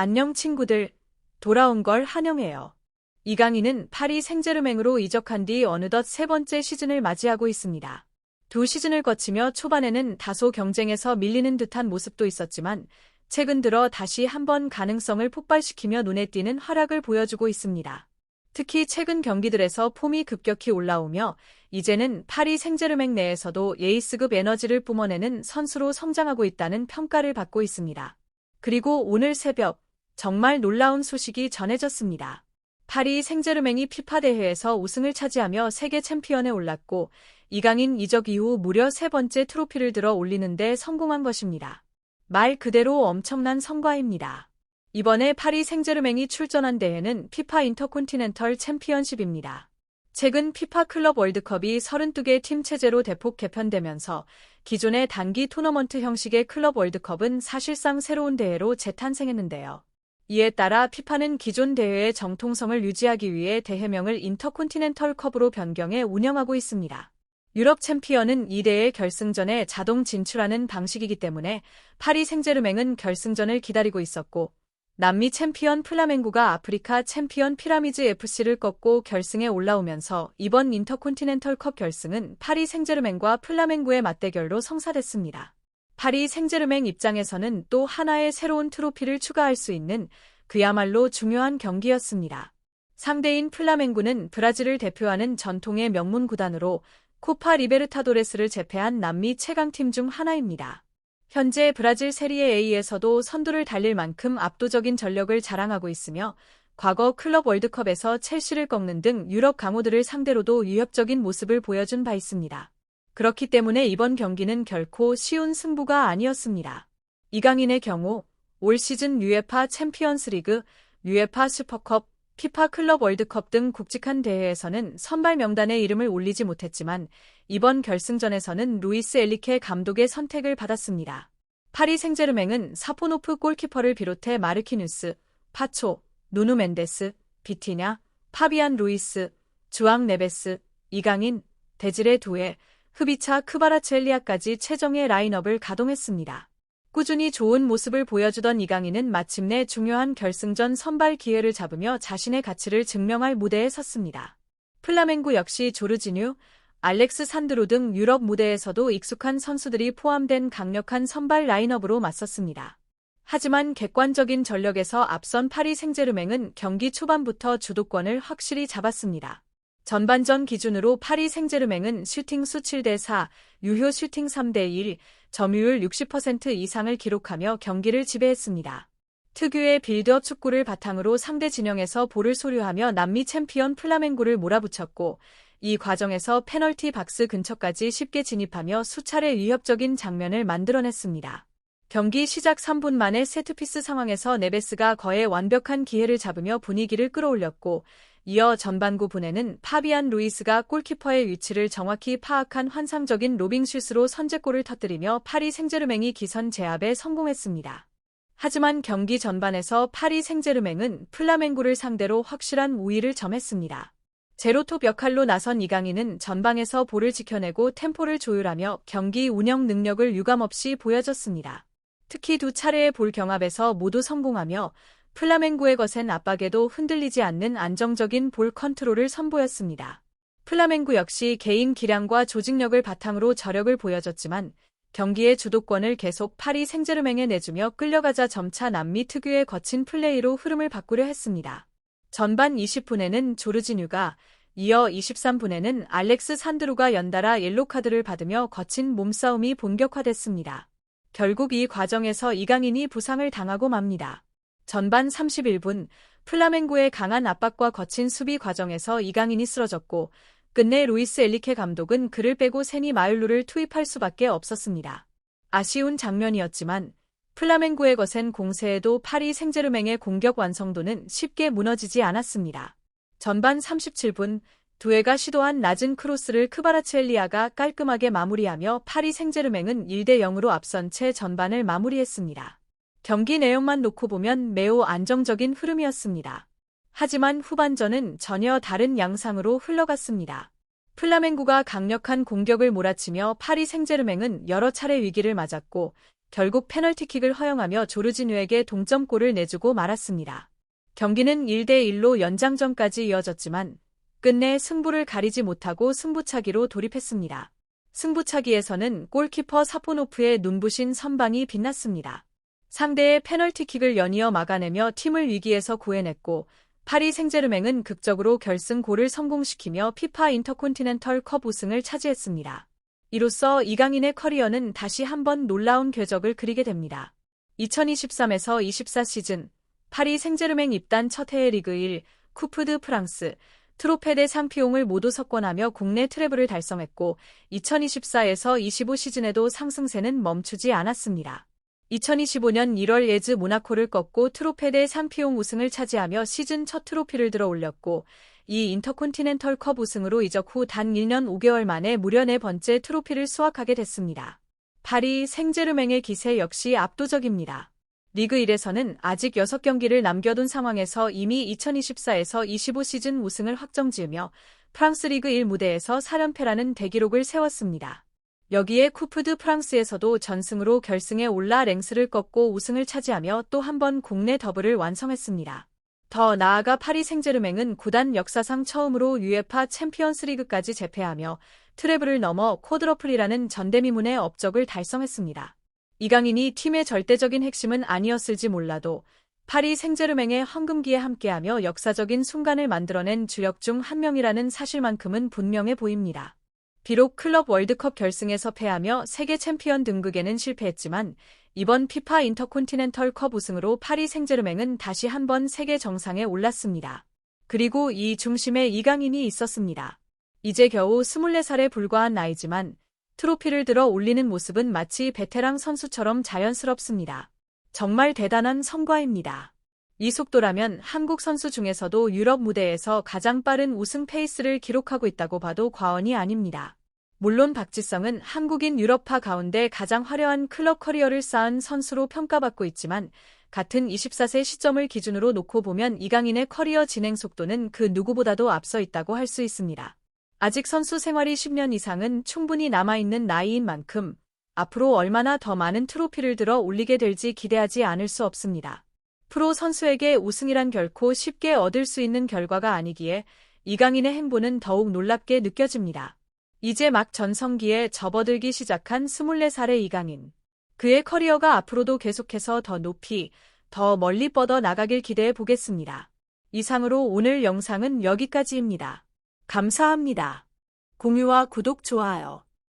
안녕 친구들, 돌아온 걸 환영해요. 이강인은 파리 생제르맹으로 이적한 뒤 어느덧 세 번째 시즌을 맞이하고 있습니다. 두 시즌을 거치며 초반에는 다소 경쟁에서 밀리는 듯한 모습도 있었지만 최근 들어 다시 한번 가능성을 폭발시키며 눈에 띄는 활약을 보여주고 있습니다. 특히 최근 경기들에서 폼이 급격히 올라오며 이제는 파리 생제르맹 내에서도 에이스급 에너지를 뿜어내는 선수로 성장하고 있다는 평가를 받고 있습니다. 그리고 오늘 새벽 정말 놀라운 소식이 전해졌습니다. 파리 생제르맹이 피파 대회에서 우승을 차지하며 세계 챔피언에 올랐고 이강인 이적 이후 무려 세 번째 트로피를 들어 올리는 데 성공한 것입니다. 말 그대로 엄청난 성과입니다. 이번에 파리 생제르맹이 출전한 대회는 피파 인터컨티넨털 챔피언십입니다. 최근 피파 클럽 월드컵이 32개 팀 체제로 대폭 개편되면서 기존의 단기 토너먼트 형식의 클럽 월드컵은 사실상 새로운 대회로 재탄생했는데요. 이에 따라 피파는 기존 대회의 정통성을 유지하기 위해 대회명을 인터컨티넨털 컵으로 변경해 운영하고 있습니다. 유럽 챔피언은 이 대회 결승전에 자동 진출하는 방식이기 때문에 파리 생제르맹은 결승전을 기다리고 있었고 남미 챔피언 플라멩구가 아프리카 챔피언 피라미즈 FC를 꺾고 결승에 올라오면서 이번 인터컨티넨털 컵 결승은 파리 생제르맹과 플라멩구의 맞대결로 성사됐습니다. 파리 생제르맹 입장에서는 또 하나의 새로운 트로피를 추가할 수 있는 그야말로 중요한 경기였습니다. 상대인 플라멩구는 브라질을 대표하는 전통의 명문 구단으로 코파 리베르타도레스를 제패한 남미 최강팀 중 하나입니다. 현재 브라질 세리에 A에서도 선두를 달릴 만큼 압도적인 전력을 자랑하고 있으며 과거 클럽 월드컵에서 첼시를 꺾는 등 유럽 강호들을 상대로도 위협적인 모습을 보여준 바 있습니다. 그렇기 때문에 이번 경기는 결코 쉬운 승부가 아니었습니다. 이강인의 경우 올 시즌 UEFA 챔피언스 리그, UEFA 슈퍼컵, 피파 클럽 월드컵 등 굵직한 대회에서는 선발 명단에 이름을 올리지 못했지만 이번 결승전에서는 루이스 엘리케 감독의 선택을 받았습니다. 파리 생제르맹은 사포노프 골키퍼를 비롯해 마르키뉴스, 파초, 누누 멘데스, 비티냐, 파비안 루이스, 주앙 네베스, 이강인, 데지레 두에, 흐비차 크바라첼리아까지 최정예 라인업을 가동했습니다. 꾸준히 좋은 모습을 보여주던 이강인은 마침내 중요한 결승전 선발 기회를 잡으며 자신의 가치를 증명할 무대에 섰습니다. 플라멩구 역시 조르지뉴, 알렉스 산드로 등 유럽 무대에서도 익숙한 선수들이 포함된 강력한 선발 라인업으로 맞섰습니다. 하지만 객관적인 전력에서 앞선 파리 생제르맹은 경기 초반부터 주도권을 확실히 잡았습니다. 전반전 기준으로 파리 생제르맹은 슈팅 수 7대4, 유효 슈팅 3대1, 점유율 60% 이상을 기록하며 경기를 지배했습니다. 특유의 빌드업 축구를 바탕으로 상대 진영에서 볼을 소유하며 남미 챔피언 플라멩구를 몰아붙였고 이 과정에서 페널티 박스 근처까지 쉽게 진입하며 수차례 위협적인 장면을 만들어냈습니다. 경기 시작 3분 만에 세트피스 상황에서 네베스가 거의 완벽한 기회를 잡으며 분위기를 끌어올렸고 이어 전반구 분에는 파비안 루이스가 골키퍼의 위치를 정확히 파악한 환상적인 로빙슛으로 선제골을 터뜨리며 파리 생제르맹이 기선 제압에 성공했습니다. 하지만 경기 전반에서 파리 생제르맹은 플라멩구를 상대로 확실한 우위를 점했습니다. 제로톱 역할로 나선 이강인은 전방에서 볼을 지켜내고 템포를 조율하며 경기 운영 능력을 유감없이 보여줬습니다. 특히 두 차례의 볼 경합에서 모두 성공하며 플라멩구의 거센 압박에도 흔들리지 않는 안정적인 볼 컨트롤을 선보였습니다. 플라멩구 역시 개인 기량과 조직력을 바탕으로 저력을 보여줬지만 경기의 주도권을 계속 파리 생제르맹에 내주며 끌려가자 점차 남미 특유의 거친 플레이로 흐름을 바꾸려 했습니다. 전반 20분에는 조르지뉴가, 이어 23분에는 알렉스 산드루가 연달아 옐로카드를 받으며 거친 몸싸움이 본격화됐습니다. 결국 이 과정에서 이강인이 부상을 당하고 맙니다. 전반 31분 플라멩구의 강한 압박과 거친 수비 과정에서 이강인이 쓰러졌고 끝내 루이스 엘리케 감독은 그를 빼고 세니 마율루를 투입할 수밖에 없었습니다. 아쉬운 장면이었지만 플라멩구의 거센 공세에도 파리 생제르맹의 공격 완성도는 쉽게 무너지지 않았습니다. 전반 37분 두에가 시도한 낮은 크로스를 크바라첼리아가 깔끔하게 마무리하며 파리 생제르맹은 1대0으로 앞선 채 전반을 마무리했습니다. 경기 내용만 놓고 보면 매우 안정적인 흐름이었습니다. 하지만 후반전은 전혀 다른 양상으로 흘러갔습니다. 플라멩구가 강력한 공격을 몰아치며 파리 생제르맹은 여러 차례 위기를 맞았고 결국 페널티킥을 허용하며 조르지뉴에게 동점골을 내주고 말았습니다. 경기는 1대1로 연장전까지 이어졌지만 끝내 승부를 가리지 못하고 승부차기로 돌입했습니다. 승부차기에서는 골키퍼 사포노프의 눈부신 선방이 빛났습니다. 상대의 페널티킥을 연이어 막아내며 팀을 위기에서 구해냈고 파리 생제르맹은 극적으로 결승골을 성공시키며 피파 인터콘티넨털 컵 우승을 차지했습니다. 이로써 이강인의 커리어는 다시 한번 놀라운 궤적을 그리게 됩니다. 2023에서 24 시즌 파리 생제르맹 입단 첫 해의 리그 1, 쿠프 드 프랑스, 트로페 대 상피용을 모두 석권하며 국내 트래블을 달성했고 2024에서 25 시즌에도 상승세는 멈추지 않았습니다. 2025년 1월 예즈 모나코를 꺾고 트로페 대 상피용 우승을 차지하며 시즌 첫 트로피를 들어 올렸고 이 인터콘티넨털 컵 우승으로 이적 후 단 1년 5개월 만에 무려 4번째 트로피를 수확하게 됐습니다. 파리 생제르맹의 기세 역시 압도적입니다. 리그 1에서는 아직 6경기를 남겨둔 상황에서 이미 2024에서 25 시즌 우승을 확정지으며 프랑스 리그 1 무대에서 4연패라는 대기록을 세웠습니다. 여기에 쿠프 드 프랑스에서도 전승으로 결승에 올라 랭스를 꺾고 우승을 차지하며 또 한 번 국내 더블을 완성했습니다. 더 나아가 파리 생제르맹은 구단 역사상 처음으로 UEFA 챔피언스 리그까지 재패하며 트래블을 넘어 쿼드러플이라는 전대미문의 업적을 달성했습니다. 이강인이 팀의 절대적인 핵심은 아니었을지 몰라도 파리 생제르맹의 황금기에 함께하며 역사적인 순간을 만들어낸 주력 중 한 명이라는 사실만큼은 분명해 보입니다. 비록 클럽 월드컵 결승에서 패하며 세계 챔피언 등극에는 실패했지만 이번 피파 인터콘티넨털 컵 우승으로 파리 생제르맹은 다시 한번 세계 정상에 올랐습니다. 그리고 이 중심에 이강인이 있었습니다. 이제 겨우 24살에 불과한 나이지만 트로피를 들어 올리는 모습은 마치 베테랑 선수처럼 자연스럽습니다. 정말 대단한 성과입니다. 이 속도라면 한국 선수 중에서도 유럽 무대에서 가장 빠른 우승 페이스를 기록하고 있다고 봐도 과언이 아닙니다. 물론 박지성은 한국인 유럽파 가운데 가장 화려한 클럽 커리어를 쌓은 선수로 평가받고 있지만 같은 24세 시점을 기준으로 놓고 보면 이강인의 커리어 진행 속도는 그 누구보다도 앞서 있다고 할 수 있습니다. 아직 선수 생활이 10년 이상은 충분히 남아있는 나이인 만큼 앞으로 얼마나 더 많은 트로피를 들어 올리게 될지 기대하지 않을 수 없습니다. 프로 선수에게 우승이란 결코 쉽게 얻을 수 있는 결과가 아니기에 이강인의 행보는 더욱 놀랍게 느껴집니다. 이제 막 전성기에 접어들기 시작한 24살의 이강인. 그의 커리어가 앞으로도 계속해서 더 높이, 더 멀리 뻗어 나가길 기대해 보겠습니다. 이상으로 오늘 영상은 여기까지입니다. 감사합니다. 공유와 구독, 좋아요.